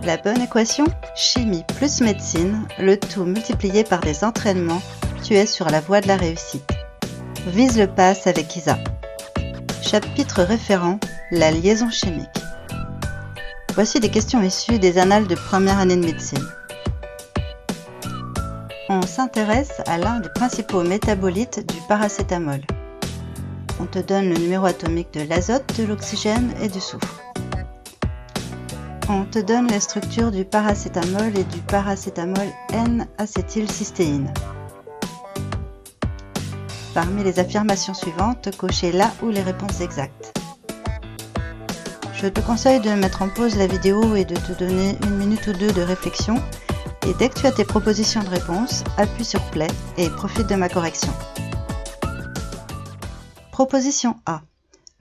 La bonne équation? Chimie plus médecine, le tout multiplié par des entraînements, tu es sur la voie de la réussite. Vise le pass avec Isa. Chapitre référent, la liaison chimique. Voici des questions issues des annales de première année de médecine. On s'intéresse à l'un des principaux métabolites du paracétamol. On te donne le numéro atomique de l'azote, de l'oxygène et du soufre. On te donne les structures du paracétamol et du paracétamol N-acétylcystéine. Parmi les affirmations suivantes, cochez là où les réponses exactes. Je te conseille de mettre en pause la vidéo et de te donner 1 minute ou 2 de réflexion. Et dès que tu as tes propositions de réponse, appuie sur Play et profite de ma correction. Proposition A.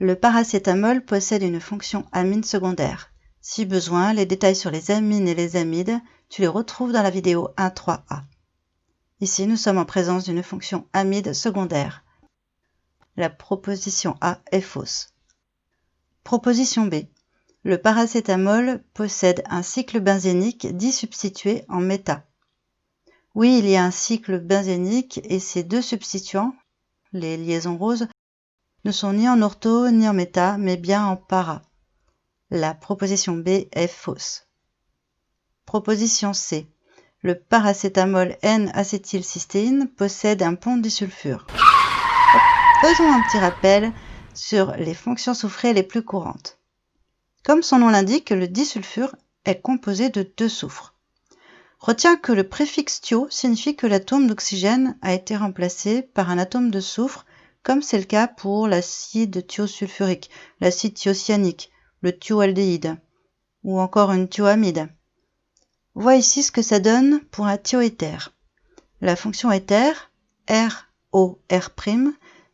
Le paracétamol possède une fonction amine secondaire. Si besoin, les détails sur les amines et les amides, tu les retrouves dans la vidéo 1.3a. Ici, nous sommes en présence d'une fonction amide secondaire. La proposition A est fausse. Proposition B. Le paracétamol possède un cycle benzénique disubstitué en méta. Oui, il y a un cycle benzénique et ces deux substituants, les liaisons roses, ne sont ni en ortho ni en méta, mais bien en para. La proposition B est fausse. Proposition C. Le paracétamol N-acétylcystéine possède un pont disulfure. Faisons un petit rappel sur les fonctions soufrées les plus courantes. Comme son nom l'indique, le disulfure est composé de 2 soufres. Retiens que le préfixe thio signifie que l'atome d'oxygène a été remplacé par un atome de soufre, comme c'est le cas pour l'acide thiosulfurique, l'acide thiocyanique, le thioaldéhyde, ou encore une thioamide. Vois ici ce que ça donne pour un thioéther. La fonction éther, ROR',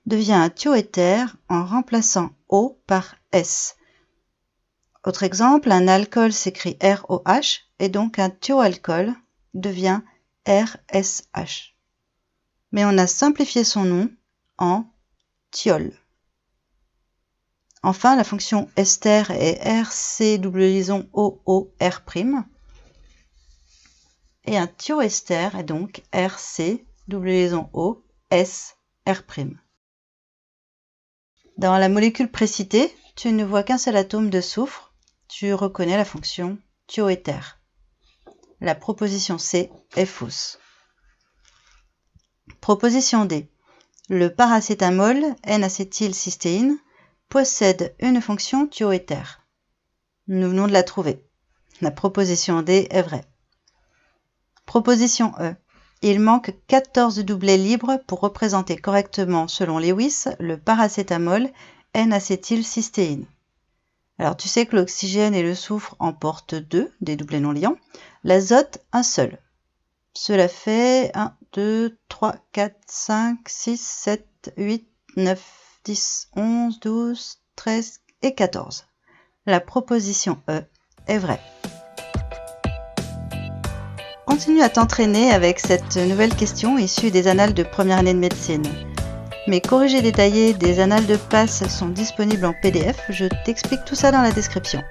devient un thioéther en remplaçant O par S. Autre exemple, un alcool s'écrit ROH et donc un thioalcool devient RSH. Mais on a simplifié son nom en thiol. Enfin, la fonction ester est RC', et un thioester est donc RC', SR'. Dans la molécule précitée, tu ne vois qu'un seul atome de soufre, tu reconnais la fonction thioéther. La proposition C est fausse. Proposition D. Le paracétamol N-acétylcystéine possède une fonction thioéther. Nous venons de la trouver. La proposition D est vraie. Proposition E. Il manque 14 doublets libres pour représenter correctement, selon Lewis, le paracétamol N-acétylcystéine. Alors tu sais que l'oxygène et le soufre en portent 2, des doublets non liants, l'azote un seul. Cela fait 1, 2, 3, 4, 5, 6, 7, 8, 9, 10, 11, 12, 13 et 14. La proposition E est vraie. Continue à t'entraîner avec cette nouvelle question issue des annales de première année de médecine. Mes corrigés détaillés des annales de passe sont disponibles en PDF, je t'explique tout ça dans la description.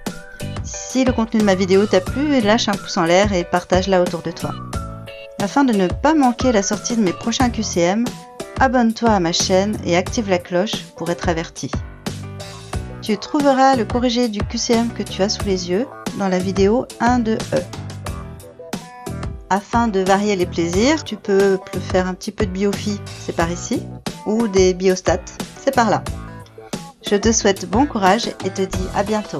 Si le contenu de ma vidéo t'a plu, lâche un pouce en l'air et partage-la autour de toi. Afin de ne pas manquer la sortie de mes prochains QCM, abonne-toi à ma chaîne et active la cloche pour être averti. Tu trouveras le corrigé du QCM que tu as sous les yeux dans la vidéo 1.2e. Afin de varier les plaisirs, tu peux faire un petit peu de biophy, c'est par ici, ou des biostats, c'est par là. Je te souhaite bon courage et te dis à bientôt.